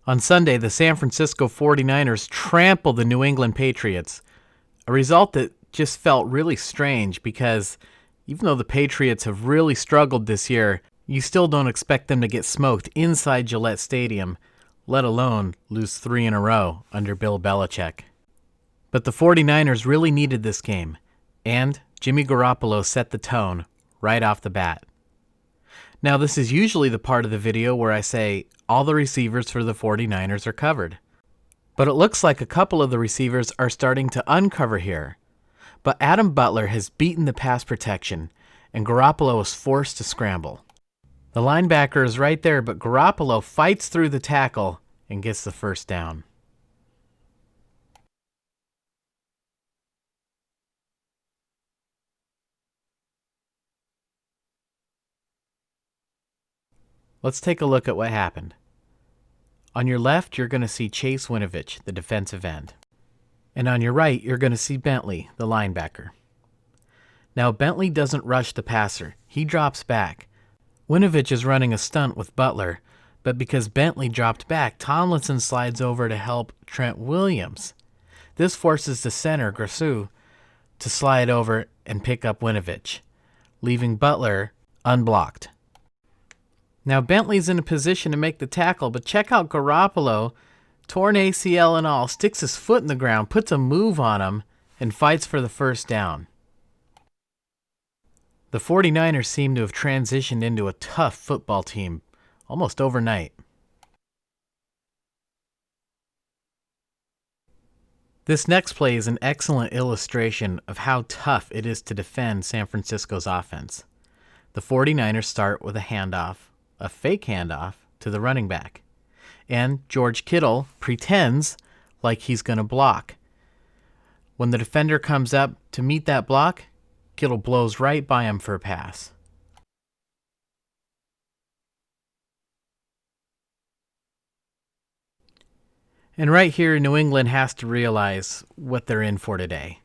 On Sunday, the San Francisco 49ers trampled the New England Patriots, a result that just felt really strange because even though the Patriots have really struggled this year, you still don't expect them to get smoked inside Gillette Stadium, let alone lose 3 in a row under Bill Belichick. But the 49ers really needed this game, and Jimmy Garoppolo set the tone right off the bat. Now, this is usually the part of the video where I say all the receivers for the 49ers are covered. But it looks like a couple of the receivers are starting to uncover here. But Adam Butler has beaten the pass protection, and Garoppolo is forced to scramble. The linebacker is right there, but Garoppolo fights through the tackle and gets the first down. Let's take a look at what happened. On your left, you're going to see Chase Winovich, the defensive end. And on your right, you're going to see Bentley, the linebacker. Now, Bentley doesn't rush the passer. He drops back. Winovich is running a stunt with Butler, but because Bentley dropped back, Tomlinson slides over to help Trent Williams. This forces the center, Grasu, to slide over and pick up Winovich, leaving Butler unblocked. Now Bentley's in a position to make the tackle, but check out Garoppolo, torn ACL and all, sticks his foot in the ground, puts a move on him, and fights for the first down. The 49ers seem to have transitioned into a tough football team almost overnight. This next play is an excellent illustration of how tough it is to defend San Francisco's offense. The 49ers start with a handoff, a fake handoff, to the running back. And George Kittle pretends like he's going to block. When the defender comes up to meet that block, Kittle blows right by him for a pass. And right here, New England has to realize what they're in for today.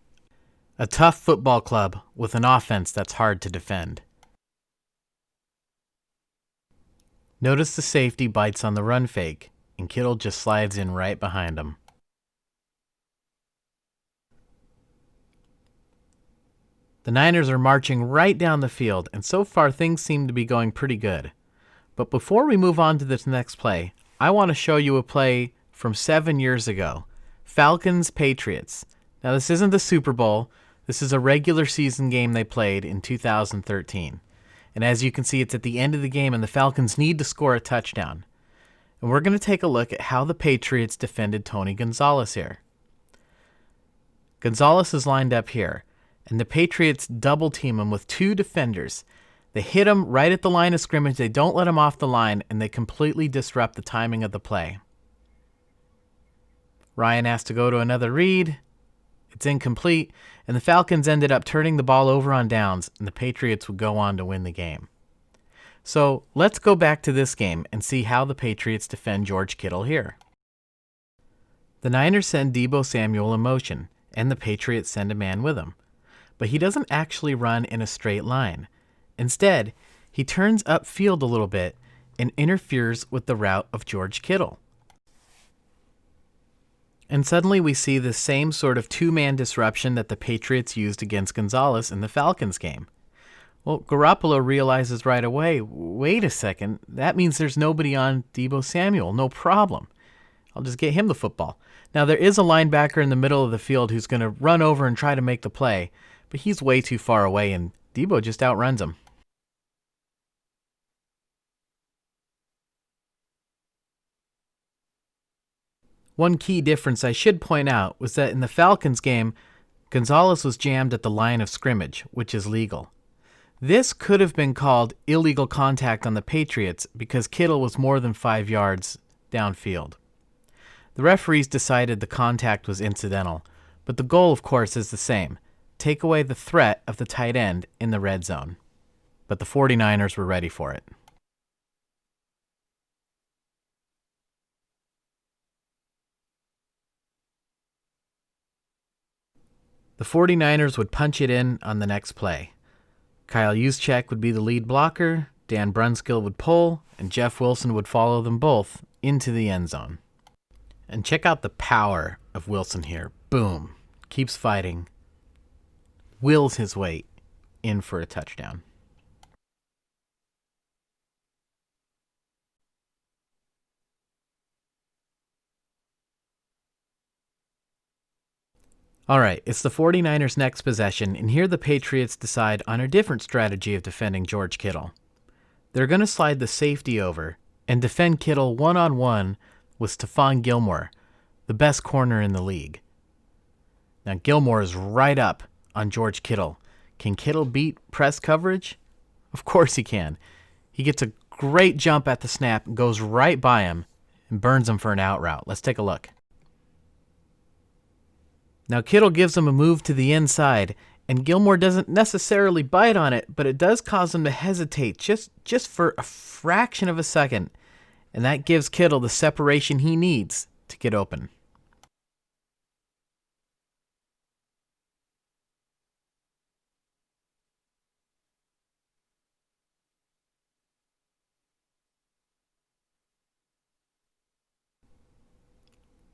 A tough football club with an offense that's hard to defend. Notice the safety bites on the run fake, and Kittle just slides in right behind him. The Niners are marching right down the field, and so far things seem to be going pretty good. But before we move on to this next play, I want to show you a play from 7 years ago. Falcons Patriots. Now this isn't the Super Bowl. This is a regular season game they played in 2013. And as you can see, it's at the end of the game, and the Falcons need to score a touchdown. And we're going to take a look at how the Patriots defended Tony Gonzalez here. Gonzalez is lined up here, and the Patriots double team him with 2 defenders. They hit him right at the line of scrimmage, they don't let him off the line, and they completely disrupt the timing of the play. Ryan has to go to another read. It's incomplete, and the Falcons ended up turning the ball over on downs, and the Patriots would go on to win the game. So let's go back to this game and see how the Patriots defend George Kittle here. The Niners send Deebo Samuel in motion, and the Patriots send a man with him. But he doesn't actually run in a straight line. Instead, he turns upfield a little bit and interferes with the route of George Kittle. And suddenly we see the same sort of 2-man disruption that the Patriots used against Gonzalez in the Falcons game. Well, Garoppolo realizes right away, wait a second, that means there's nobody on Deebo Samuel, no problem. I'll just get him the football. Now there is a linebacker in the middle of the field who's going to run over and try to make the play, but he's way too far away and Deebo just outruns him. One key difference I should point out was that in the Falcons game, Gonzalez was jammed at the line of scrimmage, which is legal. This could have been called illegal contact on the Patriots because Kittle was more than 5 yards downfield. The referees decided the contact was incidental, but the goal, of course, is the same: take away the threat of the tight end in the red zone. But the 49ers were ready for it. The 49ers would punch it in on the next play. Kyle Juszczyk would be the lead blocker, Dan Brunskill would pull, and Jeff Wilson would follow them both into the end zone. And check out the power of Wilson here. Boom. Keeps fighting. Wills his way in for a touchdown. All right, it's the 49ers' next possession, and here the Patriots decide on a different strategy of defending George Kittle. They're going to slide the safety over and defend Kittle one-on-one with Stephon Gilmore, the best corner in the league. Now Gilmore is right up on George Kittle. Can Kittle beat press coverage? Of course he can. He gets a great jump at the snap, goes right by him, and burns him for an out route. Let's take a look. Now Kittle gives him a move to the inside, and Gilmore doesn't necessarily bite on it, but it does cause him to hesitate just for a fraction of a second, and that gives Kittle the separation he needs to get open.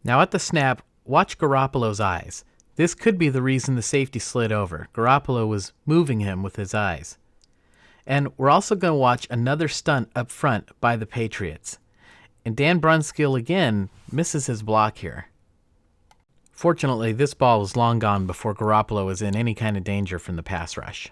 Now at the snap, watch Garoppolo's eyes. This could be the reason the safety slid over. Garoppolo was moving him with his eyes. And we're also going to watch another stunt up front by the Patriots. And Dan Brunskill again misses his block here. Fortunately, this ball was long gone before Garoppolo was in any kind of danger from the pass rush.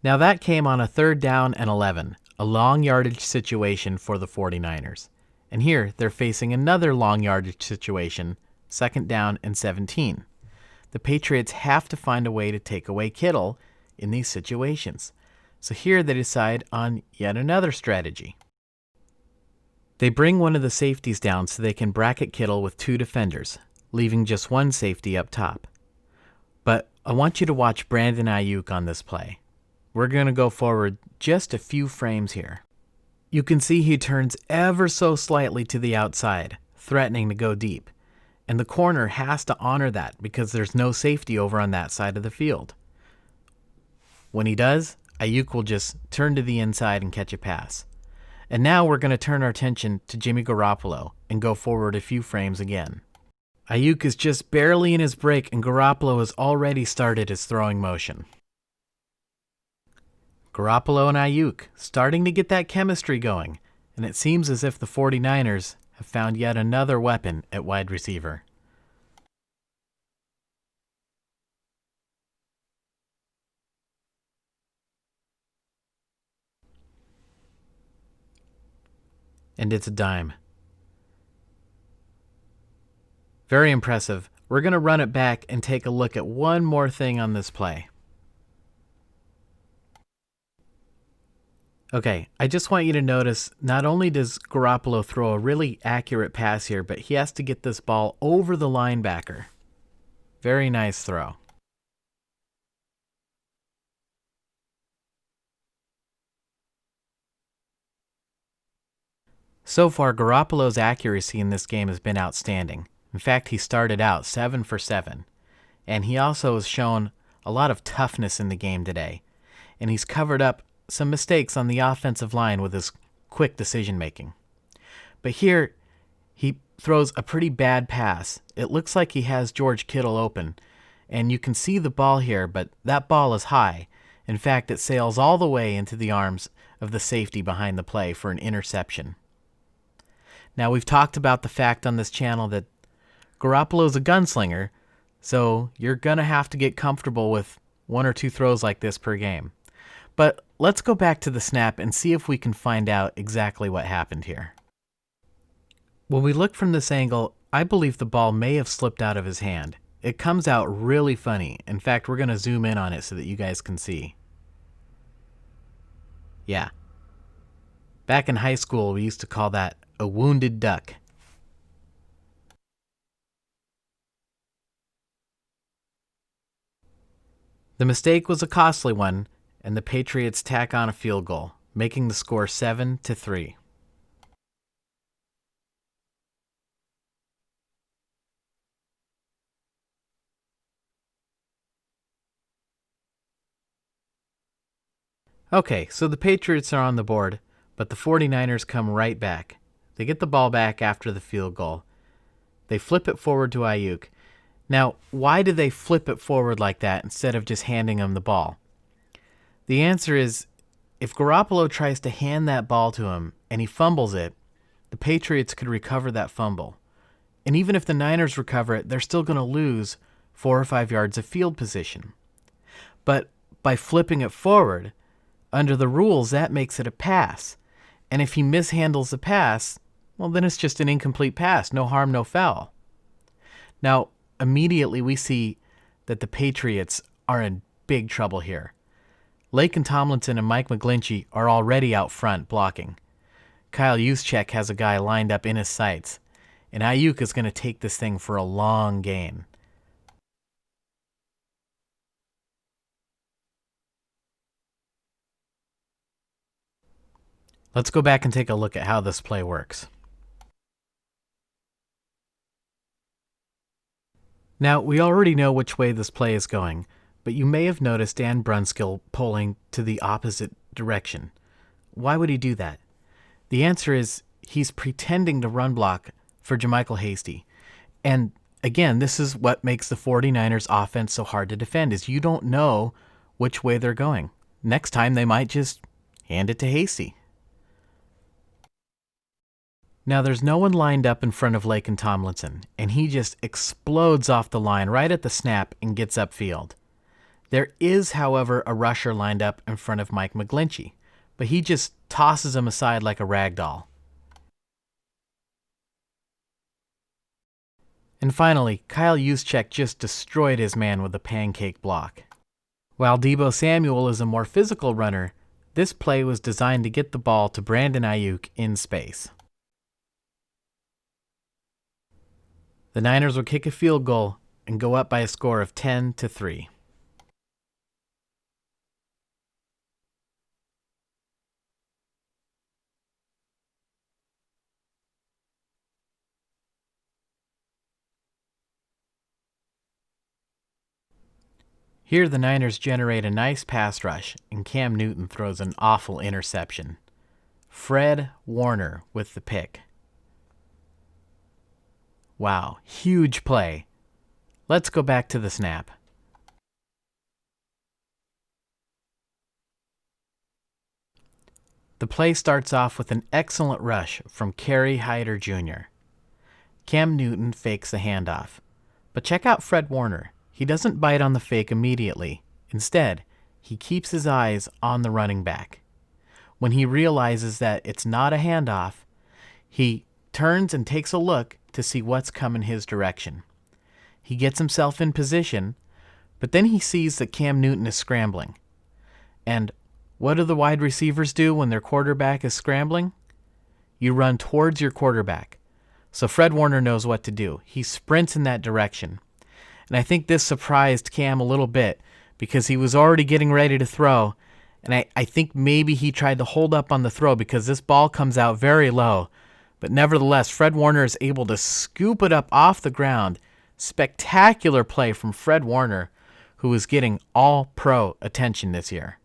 Now that came on a 3rd down and 11, a long yardage situation for the 49ers. And here they're facing another long yardage situation, 2nd down and 17. The Patriots have to find a way to take away Kittle in these situations. So here they decide on yet another strategy. They bring one of the safeties down so they can bracket Kittle with 2 defenders, leaving just one safety up top. But I want you to watch Brandon Aiyuk on this play. We're going to go forward just a few frames here. You can see he turns ever so slightly to the outside, threatening to go deep. And the corner has to honor that because there's no safety over on that side of the field. When he does, Aiyuk will just turn to the inside and catch a pass. And now we're going to turn our attention to Jimmy Garoppolo and go forward a few frames again. Aiyuk is just barely in his break and Garoppolo has already started his throwing motion. Garoppolo and Aiyuk starting to get that chemistry going, and it seems as if the 49ers have found yet another weapon at wide receiver. And it's a dime. Very impressive. We're going to run it back and take a look at one more thing on this play. Okay, I just want you to notice not only does Garoppolo throw a really accurate pass here, but he has to get this ball over the linebacker. Very nice throw. So far, Garoppolo's accuracy in this game has been outstanding. In fact, he started out 7 for 7. And he also has shown a lot of toughness in the game today. And he's covered up some mistakes on the offensive line with his quick decision making. But here, he throws a pretty bad pass. It looks like he has George Kittle open. And you can see the ball here, but that ball is high. In fact, it sails all the way into the arms of the safety behind the play for an interception. Now, we've talked about the fact on this channel that Garoppolo's a gunslinger, so you're going to have to get comfortable with 1 or 2 throws like this per game. But let's go back to the snap and see if we can find out exactly what happened here. When we look from this angle, I believe the ball may have slipped out of his hand. It comes out really funny. In fact, we're going to zoom in on it so that you guys can see. Yeah. Back in high school, we used to call that a wounded duck. The mistake was a costly one, and the Patriots tack on a field goal, making the score 7-3. Okay, so the Patriots are on the board, But the 49ers come right back. They get the ball back after the field goal. They flip it forward to Aiyuk. Now, why do they flip it forward like that instead of just handing him the ball? The answer is, if Garoppolo tries to hand that ball to him and he fumbles it, the Patriots could recover that fumble. And even if the Niners recover it, they're still going to lose 4 or 5 yards of field position. But by flipping it forward, under the rules, that makes it a pass. And if he mishandles the pass, well, then it's just an incomplete pass. No harm, no foul. Now, immediately we see that the Patriots are in big trouble here. Laken Tomlinson and Mike McGlinchey are already out front blocking. Kyle Juszczyk has a guy lined up in his sights, and Aiyuk is going to take this thing for a long gain. Let's go back and take a look at how this play works. Now, we already know which way this play is going, but you may have noticed Dan Brunskill pulling to the opposite direction. Why would he do that? The answer is he's pretending to run block for JaMychal Hasty. And again, this is what makes the 49ers offense so hard to defend, is you don't know which way they're going. Next time they might just hand it to Hasty. Now there's no one lined up in front of Laken Tomlinson, and he just explodes off the line right at the snap and gets upfield. There is, however, a rusher lined up in front of Mike McGlinchey, but he just tosses him aside like a rag doll. And finally, Kyle Juszczyk just destroyed his man with a pancake block. While Deebo Samuel is a more physical runner, this play was designed to get the ball to Brandon Aiyuk in space. The Niners will kick a field goal and go up by a score of 10-3. Here the Niners generate a nice pass rush, and Cam Newton throws an awful interception. Fred Warner with the pick. Wow, huge play. Let's go back to the snap. The play starts off with an excellent rush from Kerry Hyder Jr. Cam Newton fakes the handoff. But check out Fred Warner. He doesn't bite on the fake immediately. Instead, he keeps his eyes on the running back. When he realizes that it's not a handoff, he turns and takes a look to see what's coming his direction. He gets himself in position, but then he sees that Cam Newton is scrambling. And what do the wide receivers do when their quarterback is scrambling? You run towards your quarterback. So Fred Warner knows what to do. He sprints in that direction. And I think this surprised Cam a little bit because he was already getting ready to throw. And I think maybe he tried to hold up on the throw because this ball comes out very low. But nevertheless, Fred Warner is able to scoop it up off the ground. Spectacular play from Fred Warner, who is getting all-pro attention this year.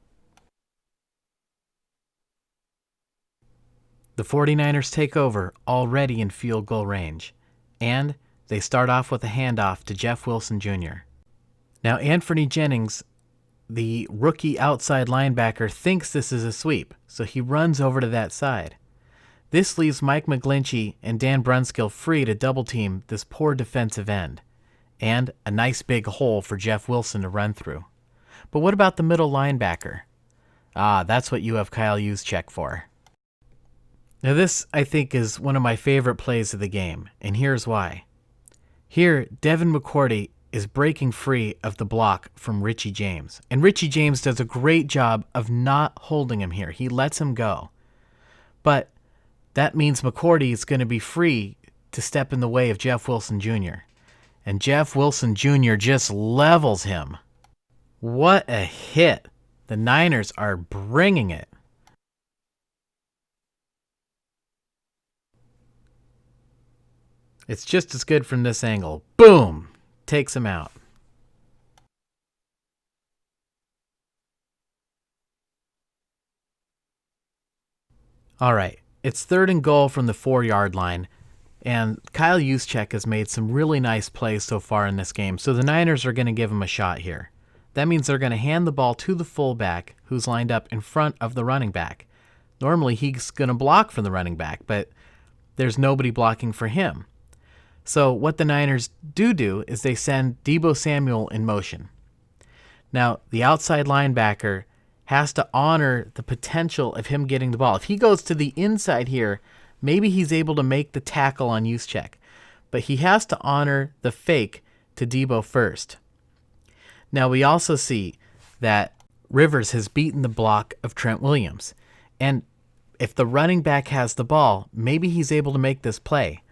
The 49ers take over already in field goal range, and they start off with a handoff to Jeff Wilson Jr. Now, Anthony Jennings, the rookie outside linebacker, thinks this is a sweep, so he runs over to that side. This leaves Mike McGlinchey and Dan Brunskill free to double-team this poor defensive end, and a nice big hole for Jeff Wilson to run through. But what about the middle linebacker? That's what you have Kyle Juszczyk for. Now this, I think, is one of my favorite plays of the game, and here's why. Here, Devin McCourty is breaking free of the block from Richie James, and Richie James does a great job of not holding him here. He lets him go. But that means McCourty is going to be free to step in the way of Jeff Wilson Jr., and Jeff Wilson Jr. just levels him. What a hit. The Niners are bringing it. It's just as good from this angle. Boom! Takes him out. All right, it's 3rd and goal from the 4-yard line, and Kyle Juszczyk has made some really nice plays so far in this game, so the Niners are going to give him a shot here. That means they're going to hand the ball to the fullback who's lined up in front of the running back. Normally he's going to block for the running back, but there's nobody blocking for him. So what the Niners do is they send Deebo Samuel in motion. Now, the outside linebacker has to honor the potential of him getting the ball. If he goes to the inside here, maybe he's able to make the tackle on Juszczyk, but he has to honor the fake to Deebo first. Now, we also see that Rivers has beaten the block of Trent Williams, and if the running back has the ball, maybe he's able to make this play,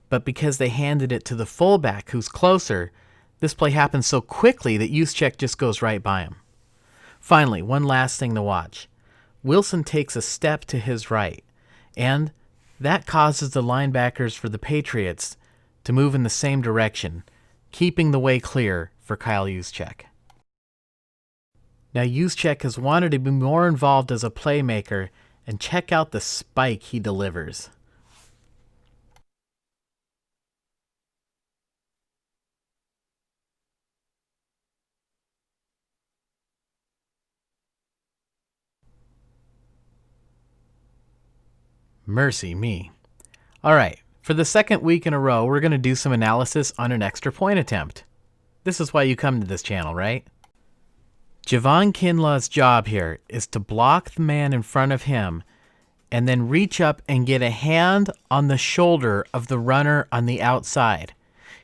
but because they handed it to the fullback who's closer, this play happens so quickly that Juszczyk just goes right by him. Finally, one last thing to watch. Wilson takes a step to his right, and that causes the linebackers for the Patriots to move in the same direction, keeping the way clear for Kyle Juszczyk. Now, Juszczyk has wanted to be more involved as a playmaker, and check out the spike he delivers. Mercy me. All right, for the second week in a row, we're going to do some analysis on an extra point attempt. This is why you come to this channel, right? Javon Kinlaw's job here is to block the man in front of him and then reach up and get a hand on the shoulder of the runner on the outside.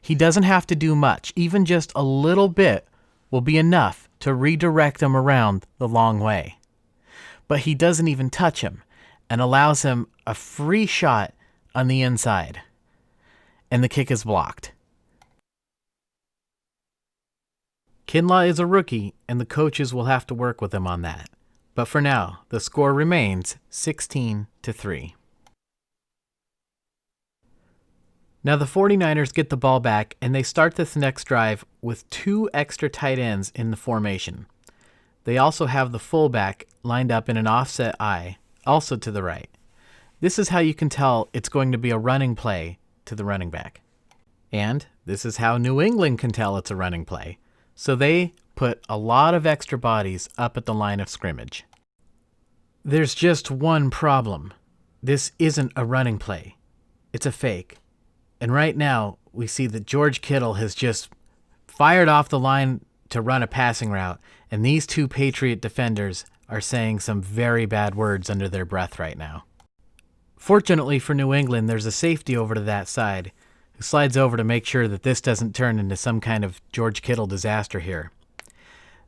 He doesn't have to do much. Even just a little bit will be enough to redirect him around the long way. But he doesn't even touch him and allows him a free shot on the inside. And the kick is blocked. Kinlaw is a rookie, and the coaches will have to work with him on that. But for now, the score remains 16-3. Now the 49ers get the ball back, and they start this next drive with 2 extra tight ends in the formation. They also have the fullback lined up in an offset I, also to the right. This is how you can tell it's going to be a running play to the running back. And this is how New England can tell it's a running play. So they put a lot of extra bodies up at the line of scrimmage. There's just one problem. This isn't a running play. It's a fake. And right now, we see that George Kittle has just fired off the line to run a passing route, and these 2 Patriot defenders are saying some very bad words under their breath right now. Fortunately for New England, there's a safety over to that side, who slides over to make sure that this doesn't turn into some kind of George Kittle disaster here.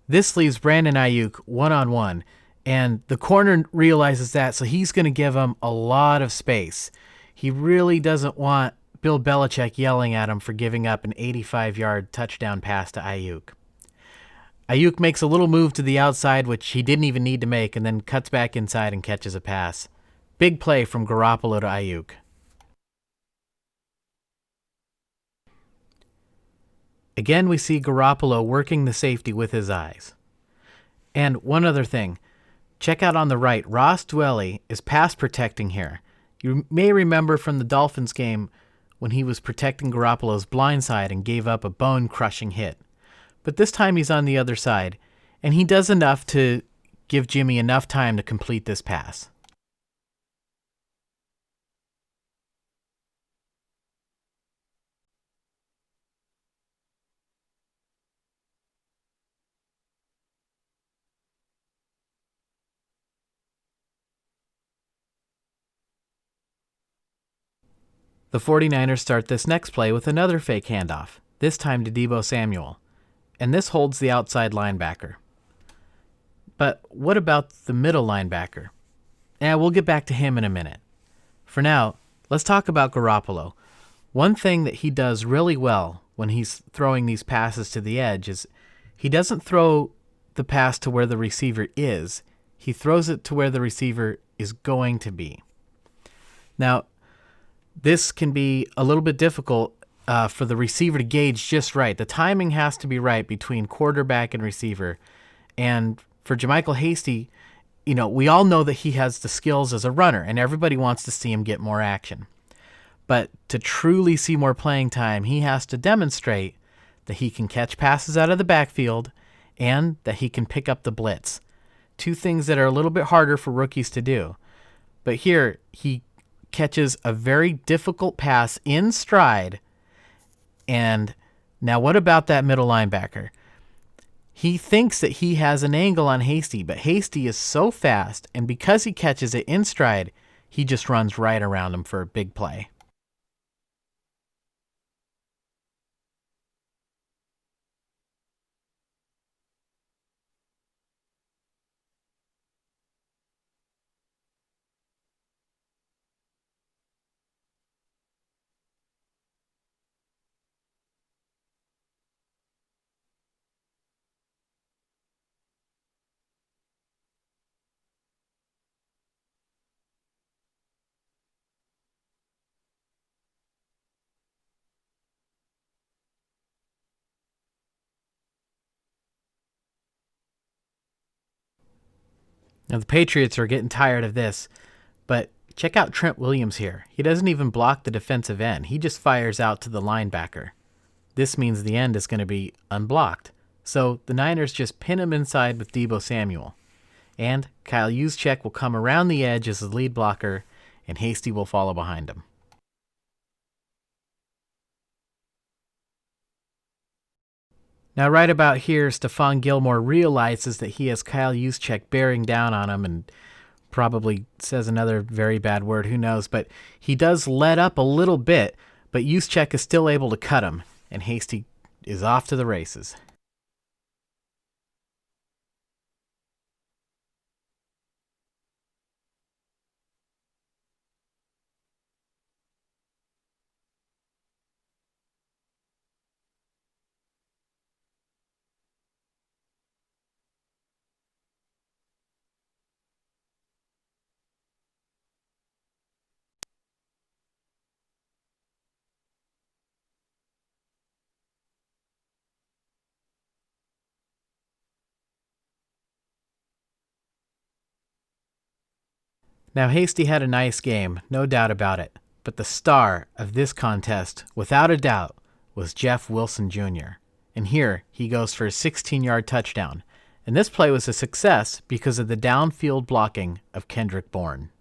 This leaves Brandon Aiyuk one-on-one, and the corner realizes that, so he's going to give him a lot of space. He really doesn't want Bill Belichick yelling at him for giving up an 85-yard touchdown pass to Aiyuk. Aiyuk makes a little move to the outside, which he didn't even need to make, and then cuts back inside and catches a pass. Big play from Garoppolo to Aiyuk. Again, we see Garoppolo working the safety with his eyes. And one other thing. Check out on the right, Ross Dwelley is pass protecting here. You may remember from the Dolphins game when he was protecting Garoppolo's blind side and gave up a bone-crushing hit. But this time he's on the other side, and he does enough to give Jimmy enough time to complete this pass. The 49ers start this next play with another fake handoff, this time to Deebo Samuel, and this holds the outside linebacker. But what about the middle linebacker? We'll get back to him in a minute. For now, let's talk about Garoppolo. One thing that he does really well when he's throwing these passes to the edge is he doesn't throw the pass to where the receiver is. He throws it to where the receiver is going to be. Now, this can be a little bit difficult for the receiver to gauge just right. The timing has to be right between quarterback and receiver. And for Jermichael Hasty, we all know that he has the skills as a runner, and everybody wants to see him get more action. But to truly see more playing time, he has to demonstrate that he can catch passes out of the backfield and that he can pick up the blitz. Two things that are a little bit harder for rookies to do. But here, he catches a very difficult pass in stride. And now what about that middle linebacker? He thinks that he has an angle on Hasty, but Hasty is so fast, and because he catches it in stride, he just runs right around him for a big play. Now, the Patriots are getting tired of this, but check out Trent Williams here. He doesn't even block the defensive end. He just fires out to the linebacker. This means the end is going to be unblocked. So the Niners just pin him inside with Deebo Samuel. And Kyle Juszczyk will come around the edge as the lead blocker, and Hasty will follow behind him. Now, right about here, Stephon Gilmore realizes that he has Kyle Juszczyk bearing down on him and probably says another very bad word, who knows. But he does let up a little bit, but Juszczyk is still able to cut him, and Hasty is off to the races. Now, Hasty had a nice game, no doubt about it, but the star of this contest, without a doubt, was Jeff Wilson Jr. And here, he goes for a 16-yard touchdown. And this play was a success because of the downfield blocking of Kendrick Bourne.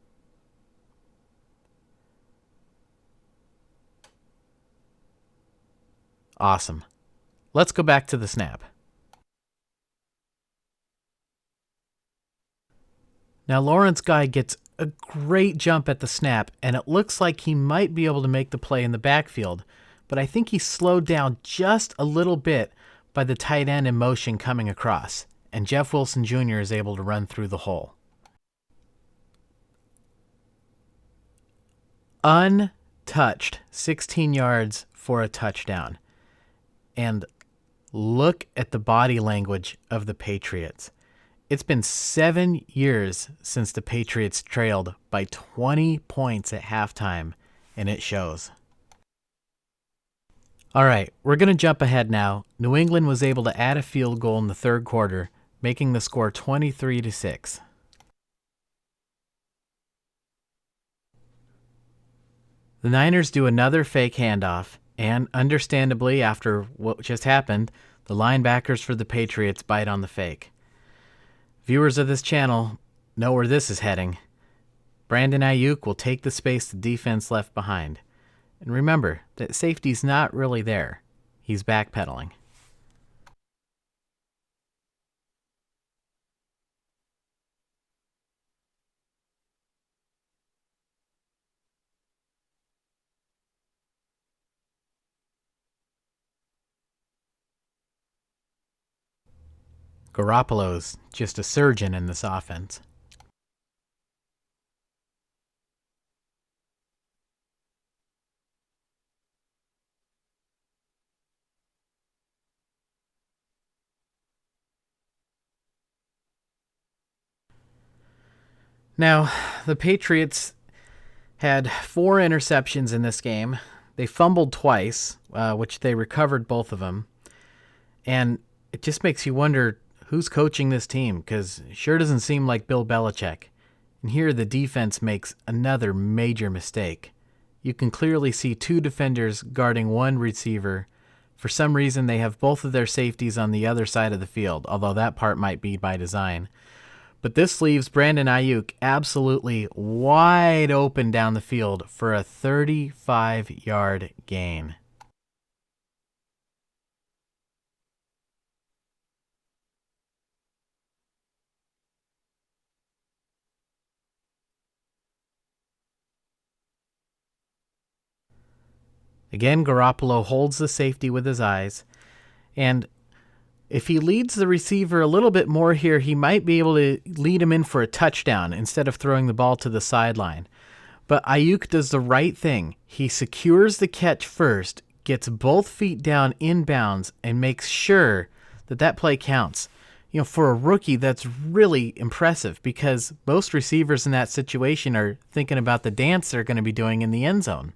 Awesome. Let's go back to the snap. Now, Lawrence Guy gets a great jump at the snap, and it looks like he might be able to make the play in the backfield, but I think he's slowed down just a little bit by the tight end in motion coming across, and Jeff Wilson Jr. is able to run through the hole. Untouched, 16 yards for a touchdown. And look at the body language of the Patriots. It's been 7 years since the Patriots trailed by 20 points at halftime, and it shows. All right, we're going to jump ahead now. New England was able to add a field goal in the third quarter, making the score 23-6. The Niners do another fake handoff, and understandably, after what just happened, the linebackers for the Patriots bite on the fake. Viewers of this channel know where this is heading. Brandon Aiyuk will take the space the defense left behind. And remember that safety's not really there. He's backpedaling. Garoppolo's just a surgeon in this offense. Now, the Patriots had 4 interceptions in this game. They fumbled twice, which they recovered both of them. And it just makes you wonder who's coaching this team, because it sure doesn't seem like Bill Belichick. And here the defense makes another major mistake. You can clearly see two defenders guarding one receiver. For some reason, they have both of their safeties on the other side of the field, although that part might be by design. But this leaves Brandon Aiyuk absolutely wide open down the field for a 35-yard gain. Again, Garoppolo holds the safety with his eyes, and if he leads the receiver a little bit more here, he might be able to lead him in for a touchdown instead of throwing the ball to the sideline. But Aiyuk does the right thing. He secures the catch first, gets both feet down inbounds, and makes sure that that play counts. You know, for a rookie, that's really impressive because most receivers in that situation are thinking about the dance they're going to be doing in the end zone.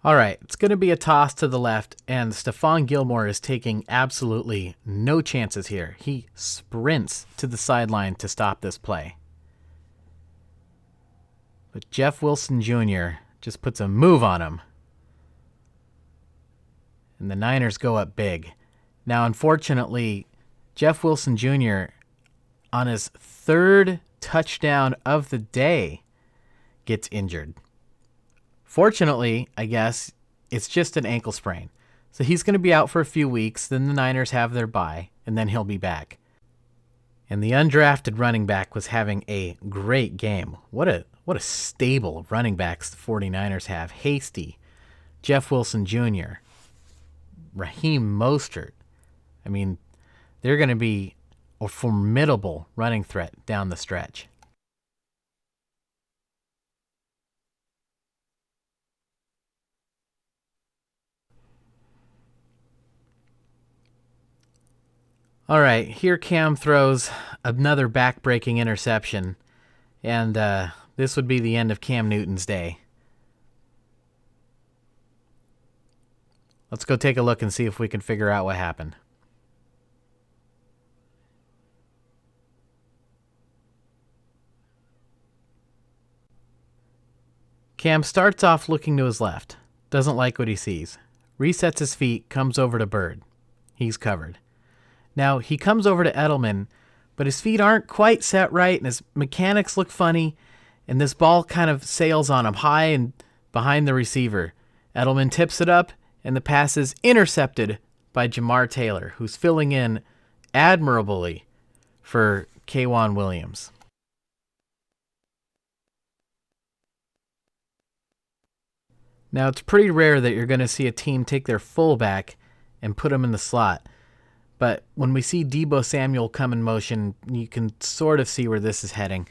All right, it's going to be a toss to the left, and Stephon Gilmore is taking absolutely no chances here. He sprints to the sideline to stop this play. But Jeff Wilson Jr. just puts a move on him. And the Niners go up big. Now, unfortunately, Jeff Wilson Jr., on his third touchdown of the day, gets injured. Fortunately, I guess, it's just an ankle sprain. So he's going to be out for a few weeks, then the Niners have their bye, and then he'll be back. And the undrafted running back was having a great game. What a stable of running backs the 49ers have. Hasty, Jeff Wilson Jr., Raheem Mostert. I mean, they're going to be a formidable running threat down the stretch. All right, here Cam throws another back-breaking interception, and this would be the end of Cam Newton's day. Let's go take a look and see if we can figure out what happened. Cam starts off looking to his left, doesn't like what he sees, resets his feet, comes over to Bird. He's covered. Now, he comes over to Edelman, but his feet aren't quite set right, and his mechanics look funny, and this ball kind of sails on him high and behind the receiver. Edelman tips it up, and the pass is intercepted by Jamar Taylor, who's filling in admirably for K'Wan Williams. Now, it's pretty rare that you're going to see a team take their fullback and put him in the slot. But when we see Deebo Samuel come in motion, you can sort of see where this is heading.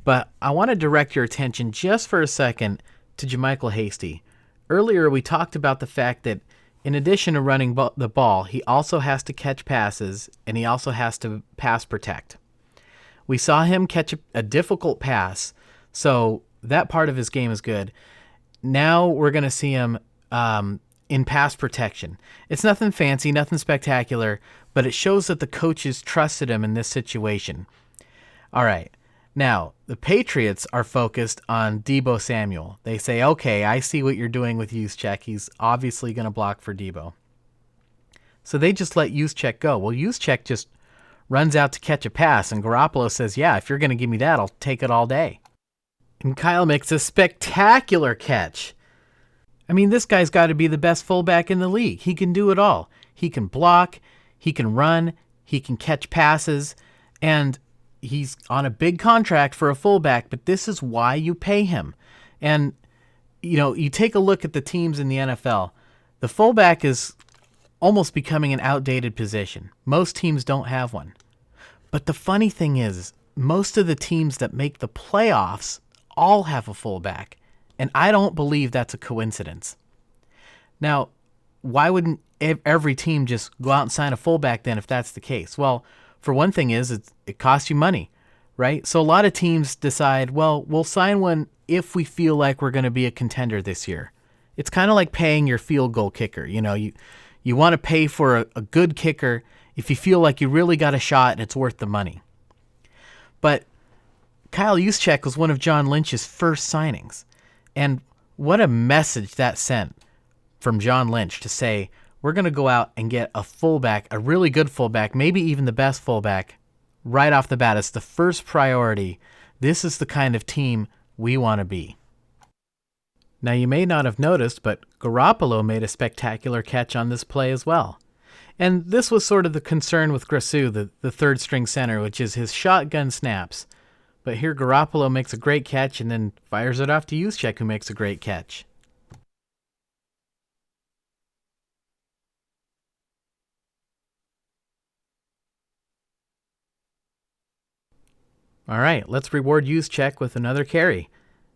But I want to direct your attention just for a second to JaMychal Hasty. Earlier, we talked about the fact that in addition to running the ball, he also has to catch passes, and he also has to pass protect. We saw him catch a difficult pass, so that part of his game is good. Now we're going to see him in pass protection. It's nothing fancy, nothing spectacular, but it shows that the coaches trusted him in this situation. All right. Now, the Patriots are focused on Deebo Samuel. They say, okay, I see what you're doing with Juszczyk. He's obviously going to block for Deebo. So they just let Juszczyk go. Well, Juszczyk just runs out to catch a pass, and Garoppolo says, yeah, if you're going to give me that, I'll take it all day. And Kyle makes a spectacular catch. I mean, this guy's got to be the best fullback in the league. He can do it all. He can block, he can run, he can catch passes, and he's on a big contract for a fullback, but this is why you pay him. And, you know, you take a look at the teams in the NFL. The fullback is almost becoming an outdated position. Most teams don't have one. But the funny thing is, most of the teams that make the playoffs all have a fullback. And I don't believe that's a coincidence. Now, why wouldn't every team just go out and sign a fullback then if that's the case? Well, for one thing is it costs you money. right? So a lot of teams decide, well, we'll sign one if we feel like we're going to be a contender this year. It's kind of like paying your field goal kicker. You want to pay for a good kicker if you feel like you really got a shot and it's worth the money. But Kyle Juszczyk was one of John Lynch's first signings. And what a message that sent from John Lynch to say, we're going to go out and get a fullback, a really good fullback, maybe even the best fullback, right off the bat. It's the first priority. This is the kind of team we want to be. Now, you may not have noticed, but Garoppolo made a spectacular catch on this play as well. And this was sort of the concern with Grasu, the third string center, which is his shotgun snaps. But here Garoppolo makes a great catch and then fires it off to Juszczyk, who makes a great catch. All right, let's reward Juszczyk with another carry.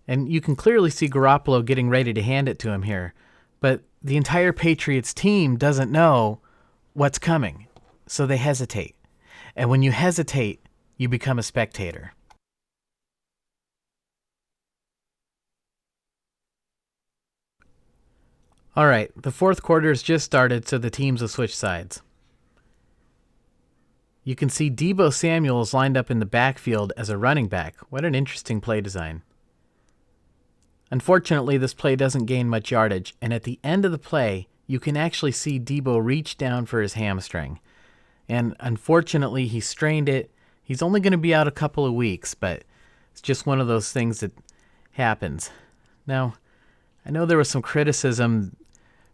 And you can clearly see Garoppolo getting ready to hand it to him here. But the entire Patriots team doesn't know what's coming, so they hesitate. And when you hesitate, you become a spectator. All right, the fourth quarter has just started, so the teams will switch sides. You can see Deebo Samuel is lined up in the backfield as a running back. What an interesting play design. Unfortunately, this play doesn't gain much yardage, and at the end of the play, you can actually see Deebo reach down for his hamstring. And unfortunately, he strained it. He's only going to be out a couple of weeks, but it's just one of those things that happens. Now, I know there was some criticism.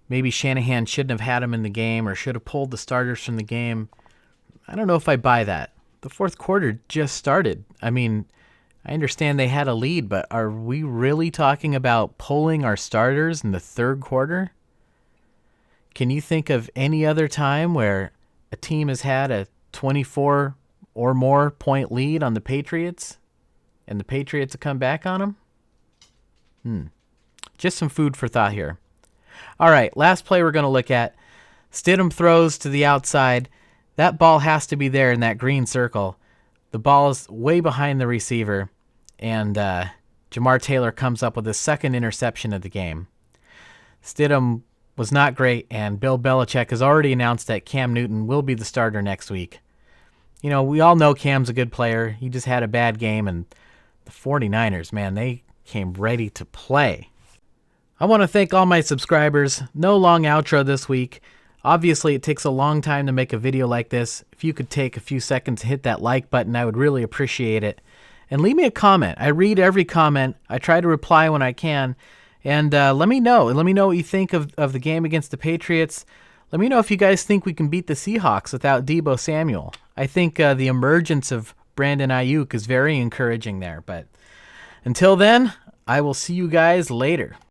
Maybe Shanahan shouldn't have had him in the game or should have pulled the starters from the game. I don't know if I buy that. The fourth quarter just started. I mean, I understand they had a lead, but are we really talking about pulling our starters in the third quarter? Can you think of any other time where a team has had a 24 or more point lead on the Patriots and the Patriots have come back on them? Just some food for thought here. All right, last play we're going to look at. Stidham throws to the outside. That ball has to be there in that green circle. The ball is way behind the receiver, and Jamar Taylor comes up with his second interception of the game. Stidham was not great, and Bill Belichick has already announced that Cam Newton will be the starter next week. You know, we all know Cam's a good player. He just had a bad game, and the 49ers, man, they came ready to play. I want to thank all my subscribers. No long outro this week. Obviously, it takes a long time to make a video like this. If you could take a few seconds to hit that like button, I would really appreciate it. And leave me a comment. I read every comment. I try to reply when I can. And let me know. Let me know what you think of the game against the Patriots. Let me know if you guys think we can beat the Seahawks without Deebo Samuel. I think the emergence of Brandon Aiyuk is very encouraging there. But until then, I will see you guys later.